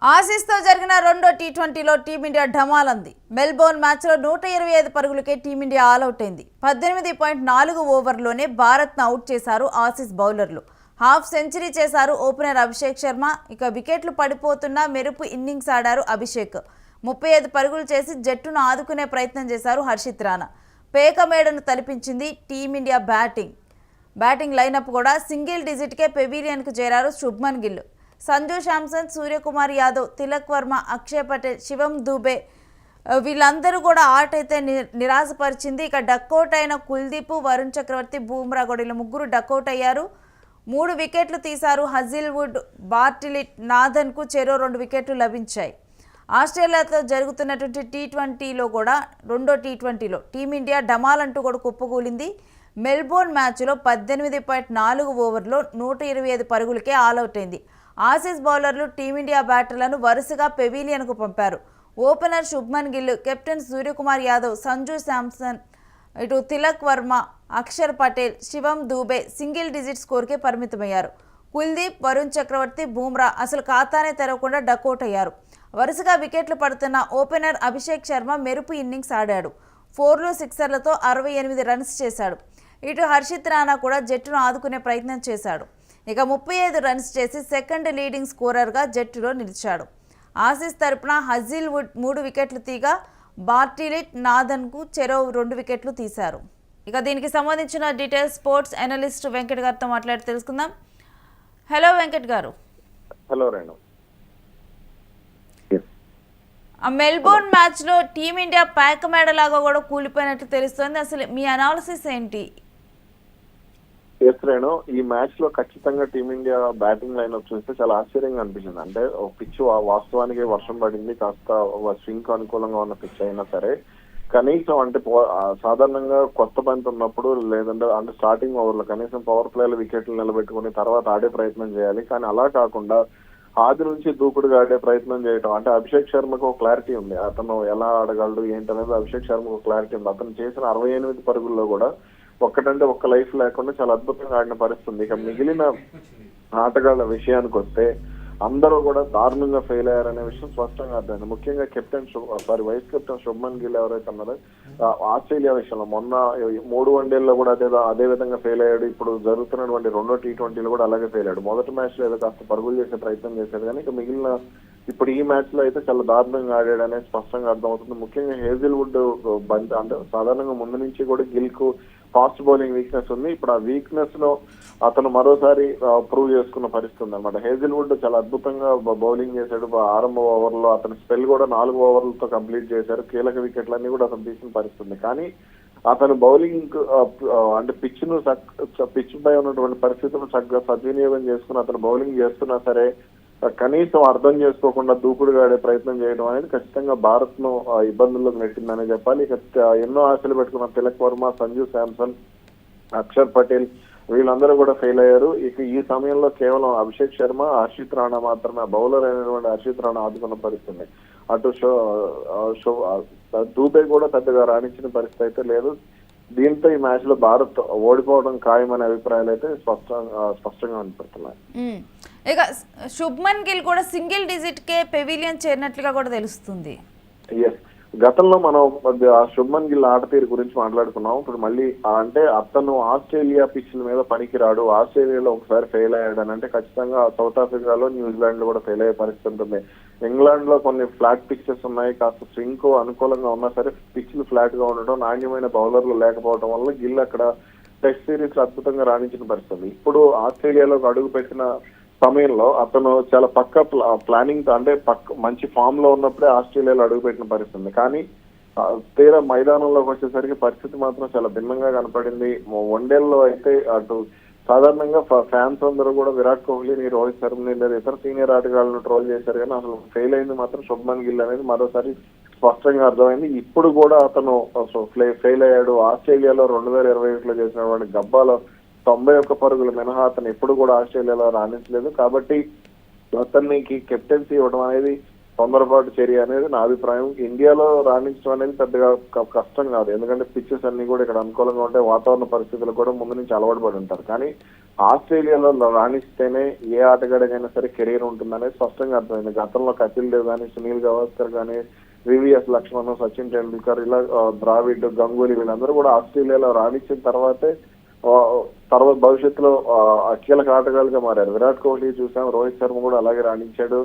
ఆసీస్తో జరిగిన రెండో టీ20లో team India ఢమాలంది. Melbourne మ్యాచ్లో 125 పరుగులకే టీమిండియా ఆలౌట్ అయింది. 18.4 ఓవర్లోనే భారత్ను అవుట్ చేశారు ఆసీస్ బౌలర్లు. హాఫ్ సెంచరీ చేశారు ఓపెనర్ అభిషేక్ శర్మ. ఇక వికెట్లు పడిపోతున్న మెరుపు ఇన్నింగ్స్ ఆడారు అభిషేక్. 35 పరుగులు చేసి జట్టును ఆదుకునే ప్రయత్నం చేశారు హర్షిత్ రాణా. పేక మేడను తలపించింది టీమిండియా బ్యాటింగ్ లైనప్ కూడా సింగిల్ డిజిట్కే పెవిలియన్కు చేరారు శుభ్మన్ గిల్, సంజు శాంసన్, సూర్యకుమార్ యాదవ్, తిలక్ వర్మ, అక్షయ్ పటేల్, శివం దూబే వీళ్ళందరూ కూడా ఆట అయితే నిరాశపరిచింది. ఇక డక్అవుట్ అయిన కుల్దీప్, వరుణ్ చక్రవర్తి, బూమ్రా కూడా ముగ్గురు డక్అవుట్ అయ్యారు. 3 వికెట్లు తీశారు హజిల్వుడ్, బార్టిలిట్, నాథన్కు చెరో 2 వికెట్లు లభించాయి. ఆస్ట్రేలియాతో జరుగుతున్నటువంటి టీ20లో కూడా రెండో టీ20లో టీమిండియా డమాలంటూ కూడా కుప్పకూలింది. మెల్బోర్న్ మ్యాచ్లో 18.4 ఓవర్లో 125 పరుగులకే ఆలౌట్ అయింది. ఆసీస్ బౌలర్లు టీమిండియా బ్యాటర్లను వరుసగా పెవిలియన్కు పంపారు. ఓపెనర్ శుభ్మన్ గిల్, కెప్టెన్ సూర్యకుమార్ యాదవ్, సంజు శాంసన్, ఇటు తిలక్ వర్మ, అక్షర్ పటేల్, శివం దూబే సింగిల్ డిజిట్ స్కోర్కే పరిమితమయ్యారు. కుల్దీప్, వరుణ్ చక్రవర్తి, బూమ్రా అసలు ఖాతానే తెరవకుండా డకౌట్ అయ్యారు. వరుసగా వికెట్లు పడుతున్న ఓపెనర్ అభిషేక్ శర్మ మెరుపు ఇన్నింగ్స్ ఆడాడు. 4లు 6లతో 68 రన్స్ చేశాడు. ఇటు హర్షిత్ రాణా కూడా జట్టును ఆదుకునే ప్రయత్నం చేశాడు. ఇక 35 రన్స్ చేసి సెకండ్ లీడింగ్ స్కోరర్గా జట్టులో నిలిచాడు. ఆసీస్ తరపున హజిల్వుడ్ 3 వికెట్లు తీగా బార్టిలిట్, నాథన్కు చెరో 2 వికెట్లు తీశారు. ఇక దీనికి సంబంధించిన డీటెయిల్స్ స్పోర్ట్స్ అనలిస్ట్ వెంకట్ గారితో మాట్లాడి తెలుసుకుందాం. హలో వెంకట్ గారు. హలో రేణు. మెల్బోర్న్ మ్యాచ్లో టీమిండియా ప్యాక్ మేడలాగా కూడా కూలిపోయినట్టు తెలుస్తోంది. అసలు మీ అనాలిసిస్ ఏంటి? రేణు, ఈ మ్యాచ్ లో ఖచ్చితంగా టీమిండియా బ్యాటింగ్ లైనప్ చూస్తే చాలా ఆశ్చర్యంగా అనిపించింది. అంటే పిచ్ వాస్తవానికి వర్షం పడింది, కాస్త స్వింగ్ అనుకూలంగా ఉన్న పిచ్ అయినా సరే కనీసం అంటే సాధారణంగా కొత్త బంతి ఉన్నప్పుడు లేదంటే అంటే స్టార్టింగ్ ఓవర్ లో కనీసం పవర్ ప్లేలో వికెట్లు నిలబెట్టుకుని తర్వాత ఆడే ప్రయత్నం చేయాలి. కానీ అలా కాకుండా ఆది నుంచి దూకుడుగా ఆడే ప్రయత్నం చేయడం, అంటే అభిషేక్ శర్మకు ఒక క్లారిటీ ఉంది, అతను ఎలా ఆడగలడు ఏంటనేది అభిషేక్ శర్మకు క్లారిటీ ఉంది. అతను చేసిన 68 పరుగుల్లో కూడా ఒక్కటంటే ఒక్క లైఫ్ లేకుండా చాలా అద్భుతంగా ఆడిన పరిస్థితుంది. ఇక మిగిలిన ఆటగాళ్ల విషయానికి వస్తే అందరూ కూడా దారుణంగా ఫెయిల్ అయ్యారనే విషయం స్పష్టంగా అర్థమైంది. ముఖ్యంగా వైస్ కెప్టెన్ శుభ్మన్ గిల్ ఎవరైతే ఉన్నారో ఆస్ట్రేలియా విషయంలో మొన్న 3 వన్డేల్లో కూడా అదే విధంగా ఫెయిల్ అయ్యాడు. ఇప్పుడు జరుగుతున్నటువంటి రెండో టీ20లో కూడా అలాగే ఫెయిల్ అయ్యాడు. మొదటి మ్యాచ్ లో ఏదో కాస్త పరుగులు చేసే ప్రయత్నం చేశాడు, కానీ ఇక మిగిలిన ఇప్పుడు ఈ మ్యాచ్ లో అయితే చాలా దారుణంగా ఆడాడు అనేది స్పష్టంగా అర్థమవుతుంది. ముఖ్యంగా హేజిల్వుడ్ బంతి అంటే సాధారణంగా ముందు నుంచి కూడా గిల్ కు ఫాస్ట్ బౌలింగ్ వీక్నెస్ ఉంది. ఇప్పుడు ఆ వీక్నెస్ లో అతను మరోసారి ప్రూవ్ చేసుకున్న పరిస్థితి ఉంది అనమాట. హేజిల్వుడ్ చాలా అద్భుతంగా బౌలింగ్ చేశాడు. ఆరంభ ఓవర్లో అతని స్పెల్ కూడా 4 ఓవర్లతో కంప్లీట్ చేశారు. కీలక వికెట్లన్నీ కూడా అతను తీసిన పరిస్థితి. కానీ అతను బౌలింగ్ అంటే పిచ్ పై ఉన్నటువంటి పరిస్థితులను చక్కగా సద్వినియోగం చేసుకుని అతను బౌలింగ్ చేస్తున్నా సరే కనీసం అర్థం చేసుకోకుండా దూకుడుగా ఆడే ప్రయత్నం చేయడం అనేది ఖచ్చితంగా భారత్ ను ఇబ్బందుల్లోకి నెట్టిందనే చెప్పాలి. ఇక ఎన్నో ఆశలు పెట్టుకున్న తిలక్ వర్మ, సంజు శాంసన్, అక్షర్ పటేల్ వీళ్ళందరూ కూడా ఫెయిల్ అయ్యారు. ఇక ఈ సమయంలో కేవలం అభిషేక్ శర్మ, హర్షిత్ రాణా మాత్రమే బౌలర్ అయినటువంటి హర్షిత్ రాణా ఆదుకున్న పరిస్థితి. అటు దూబే కూడా పెద్దగా రాణించిన పరిస్థితి అయితే లేదు. దీంతో ఈ మ్యాచ్ లో భారత్ ఓడిపోవడం ఖాయమనే అభిప్రాయాలు అయితే స్పష్టంగా కనపడుతున్నాయి. ఇక శుభ్మన్ గిల్ కూడా సింగిల్ డిజిట్ కే పెవిలియన్ చేరినట్లుగా కూడా తెలుస్తుంది. గతంలో మనం శుభ్మన్ గిల్ ఆట తీరు గురించి మాట్లాడుకున్నాం. ఇప్పుడు మళ్ళీ అంటే అతను ఆస్ట్రేలియా పిచ్ల మీద పనికిరాడు, ఆస్ట్రేలియాలో ఒకసారి ఫెయిల్ అయ్యాడు అని అంటే ఖచ్చితంగా సౌత్ ఆఫ్రికాలో, న్యూజిలాండ్ లో కూడా ఫెయిల్ అయ్యే పరిస్థితి ఉంటుంది. ఇంగ్లాండ్ లో కొన్ని ఫ్లాట్ పిచ్చెస్ ఉన్నాయి, కాస్త స్వింగ్ అనుకూలంగా ఉన్నా సరే పిచ్లు ఫ్లాట్ గా ఉండడం, నాణ్యమైన బౌలర్లు లేకపోవడం వల్ల గిల్ అక్కడ టెస్ట్ సిరీస్ అద్భుతంగా రాణించిన పరిస్థితి. ఇప్పుడు ఆస్ట్రేలియాలోకి అడుగు పెట్టిన సమయంలో అతను చాలా ప్లానింగ్ అంటే మంచి ఫామ్ లో ఉన్నప్పుడే ఆస్ట్రేలియాలో అడుగుపెట్టిన పరిస్థితి. కానీ తీరా మైదానంలోకి వచ్చేసరికి పరిస్థితి మాత్రం చాలా భిన్నంగా కనపడింది. వన్డేల్లో అయితే అటు సాధారణంగా ఫ్యాన్స్ అందరూ కూడా విరాట్ కోహ్లీని, రోహిత్ శర్మని లేదా ఇతర సీనియర్ ఆటగాళ్లను ట్రోల్ చేశారు, కానీ అసలు ఫెయిల్ అయింది మాత్రం శుభ్మన్ గిల్ అనేది మరోసారి స్పష్టంగా అర్థమైంది. ఇప్పుడు కూడా అతను ఫెయిల్ అయ్యాడు. ఆస్ట్రేలియాలో 2021లో చేసినటువంటి గబ్బాలో 91 పరుగులు మినహా అతను ఎప్పుడు కూడా ఆస్ట్రేలియాలో రాణించలేదు. కాబట్టి అతనికి కెప్టెన్సీ ఇవ్వడం అనేది తొందరపాటు చర్య అనేది నా అభిప్రాయం. ఇండియాలో రాణించడం అనేది పెద్దగా కష్టం కాదు, ఎందుకంటే పిచ్చెస్ అన్ని కూడా ఇక్కడ అనుకూలంగా ఉంటాయి, వాతావరణ పరిస్థితులు కూడా ముందు నుంచి అలవాటు పడి ఉంటారు. కానీ ఆస్ట్రేలియాలో రాణిస్తేనే ఏ ఆటగాడికైనా సరే కెరీర్ ఉంటుందనేది స్పష్టంగా అర్థమైంది. గతంలో కపిల్ దేవ్ కానీ, సునీల్ గవాస్కర్ కానీ, వివిఎస్ లక్ష్మణ్, సచిన్ టెండూల్కర్, ఇలా ద్రావిడ్, గంగూలీ వీళ్ళందరూ కూడా ఆస్ట్రేలియాలో రాణించిన తర్వాతే తర్వాత భవిష్యత్తులో కీలక ఆటగాళ్ళుగా మారారు. విరాట్ కోహ్లీ చూసాం, రోహిత్ శర్మ కూడా అలాగే రాణించాడు.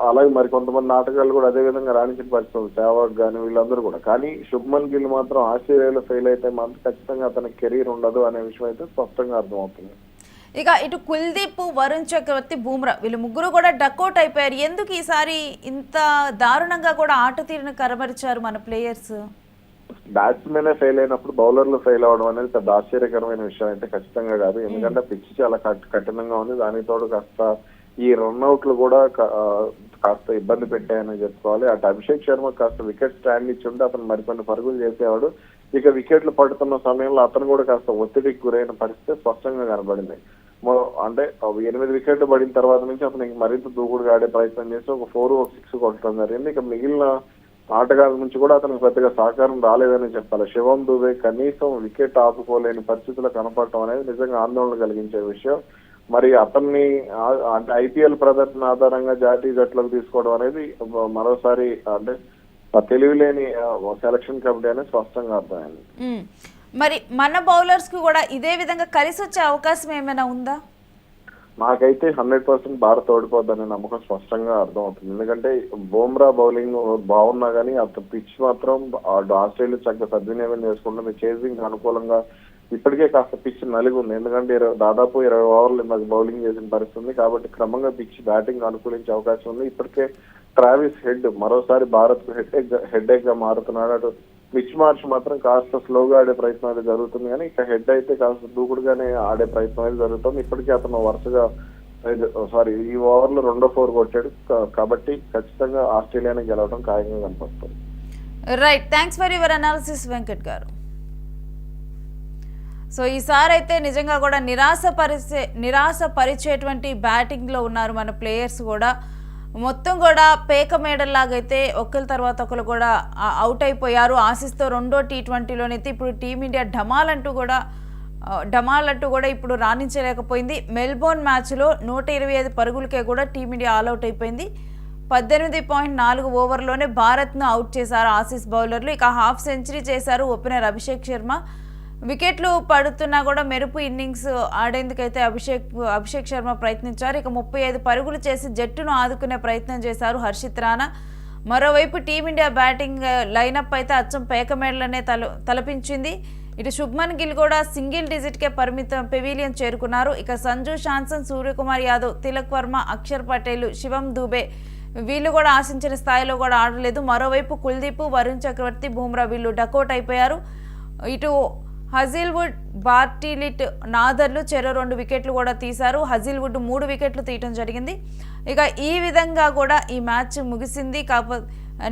అలాగే మరి కొంతమంది ఆటగాళ్ళు కూడా అదే విధంగా రాణించిన పరిస్థితి, సెహ్వాగ్ కానీ వీళ్ళందరూ కూడా. కానీ శుభ్మన్ గిల్ మాత్రం ఆస్ట్రేలియాలో ఫెయిల్ అయితే మాత్రం ఖచ్చితంగా అతనికి కెరీర్ ఉండదు అనే విషయం అయితే స్పష్టంగా అర్థమవుతుంది. ఇక ఇటు కుల్దీప్, వరుణ్ చక్రవర్తి, బూమ్రా వీళ్ళు ముగ్గురు కూడా డక్అవుట్ అయిపోయారు. ఎందుకు ఈసారి ఇంత దారుణంగా కూడా ఆట తీరును కనబరిచారు మన ప్లేయర్స్? బ్యాట్స్మెన్ ఫెయిల్ అయినప్పుడు బౌలర్లు ఫెయిల్ అవడం అనేది పెద్ద ఆశ్చర్యకరమైన విషయం అయితే ఖచ్చితంగా కాదు. ఎందుకంటే పిచ్ చాలా కఠినంగా ఉంది. దానికి తోడు కాస్త ఈ రన్అట్లు కూడా కాస్త ఇబ్బంది పెట్టాయని చెప్పుకోవాలి. అటు అభిషేక్ శర్మ కాస్త వికెట్ స్టాండ్ ఇచ్చి ఉంటే అతను మరికొన్ని పరుగులు చేసేవాడు. ఇక వికెట్లు పడుతున్న సమయంలో అతను కూడా కాస్త ఒత్తిడికి గురైన పరిస్థితి స్పష్టంగా కనబడింది. అంటే 8 వికెట్లు పడిన తర్వాత నుంచి అతను మరింత దూకుడుగా ఆడే ప్రయత్నం చేసి ఒక 4, 6 కొట్టడం జరిగింది. ఇక మిగిలిన ఆటగాళ్ళ నుంచి కూడా అతనికి పెద్దగా సహకారం రాలేదని చెప్పాలి. శివం దుబే కనీసం వికెట్ ఆపుకోలేని పరిస్థితుల్లో కనపడటం అనేది నిజంగా ఆందోళన కలిగించే విషయం. మరి అతన్ని అంటే ఐపీఎల్ ప్రదర్శన ఆధారంగా జాతీయ జట్లకు తీసుకోవడం అనేది మరోసారి అంటే తెలివిలేని సెలక్షన్ కమిటీ అనేది స్పష్టంగా అర్థమైంది. మరి మన బౌలర్స్ కు కూడా ఇదే విధంగా కలిసి వచ్చే అవకాశం ఏమైనా ఉందా? నాకైతే 100% భారత్ ఓడిపోద్దనే నమ్మకం స్పష్టంగా అర్థమవుతుంది. ఎందుకంటే బూమ్రా బౌలింగ్ బాగున్నా కానీ అతను పిచ్ మాత్రం ఆస్ట్రేలియా చక్కగా సద్వినియోగం చేసుకుంటుంది. చేసింగ్ అనుకూలంగా ఇప్పటికే కాస్త పిచ్ నలిగి ఉంది. ఎందుకంటే దాదాపు 20 ఓవర్లు మాకు బౌలింగ్ చేసిన పరిస్థితి ఉంది. కాబట్టి క్రమంగా పిచ్ బ్యాటింగ్ అనుకూలించే అవకాశం ఉంది. ఇప్పటికే ట్రావిస్ హెడ్ మరోసారి భారత్ కు హెడ్ ఎగ్ గా మారుతున్నాడు. అటు మిచ్ మార్చ్ మాత్రం కాస్త స్లోగా ఆడే ప్రయత్నం అయితే జరుగుతుంది, కానీ ఇక హెడ్ అయితే కాస్త దూకుడుగానే ఆడే ప్రయత్నం అయితే జరుగుతుంది. ఇప్పటికే అతను వరుసగా ఈ ఓవర్లో 2 4 కొట్టాడు. కాబట్టి ఖచ్చితంగా ఆస్ట్రేలియాని గెలవడం ఖాయంగా కనిపిస్తుంది. Right, thanks for your analysis Venkat గారు. సో ఈసారి అయితే నిజంగా కూడా నిరాశపరిచేటువంటి బ్యాటింగ్లో ఉన్నారు మన ప్లేయర్స్ కూడా. మొత్తం కూడా పేక మేడల్లాగైతే ఒకరి తర్వాత ఒకరు కూడా అవుట్ అయిపోయారు. ఆసీస్తో 2వ T20లోనైతే ఇప్పుడు టీమిండియా ఢమాలంటూ కూడా ఇప్పుడు రాణించలేకపోయింది. మెల్బోర్న్ మ్యాచ్లో 125 పరుగులకే కూడా టీమిండియా ఆల్అవుట్ అయిపోయింది. 18.4 ఓవర్లోనే భారత్ను అవుట్ చేశారు ఆసీస్ బౌలర్లు. ఇక హాఫ్ సెంచరీ చేశారు ఓపెనర్ అభిషేక్ శర్మ. వికెట్లు పడుతున్నా కూడా మెరుపు ఇన్నింగ్స్ ఆడేందుకైతే అభిషేక్ శర్మ ప్రయత్నించారు. ఇక 35 పరుగులు చేసి జట్టును ఆదుకునే ప్రయత్నం చేశారు హర్షిత్ రాణా. మరోవైపు టీమిండియా బ్యాటింగ్ లైనప్ అయితే అచ్చం పేకమేడలనే తలపించింది. ఇటు శుభ్మన్ గిల్ కూడా సింగిల్ డిజిట్కే పరిమితం పెవిలియన్ చేరుకున్నారు. ఇక సంజు శాంసన్, సూర్యకుమార్ యాదవ్, తిలక్ వర్మ, అక్షర్ పటేల్, శివం దుబే వీళ్ళు కూడా ఆశించిన స్థాయిలో కూడా ఆడలేదు. మరోవైపు కుల్దీప్, వరుణ్ చక్రవర్తి, బూమ్రా వీళ్ళు డకౌట్ అయిపోయారు. ఇటు హజిల్వుడ్, బార్టిలిట్, నాదర్లు చెరో 2 వికెట్లు కూడా తీశారు. హజిల్వుడ్ 3 వికెట్లు తీయటం జరిగింది. ఇక ఈ విధంగా కూడా ఈ మ్యాచ్ ముగిసింది. కాకపోతే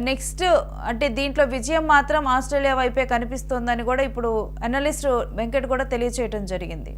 నెక్స్ట్ అంటే దీంట్లో విజయం మాత్రం ఆస్ట్రేలియా వైపే కనిపిస్తోందని కూడా ఇప్పుడు అనలిస్ట్ వెంకట్ కూడా తెలియచేయటం జరిగింది.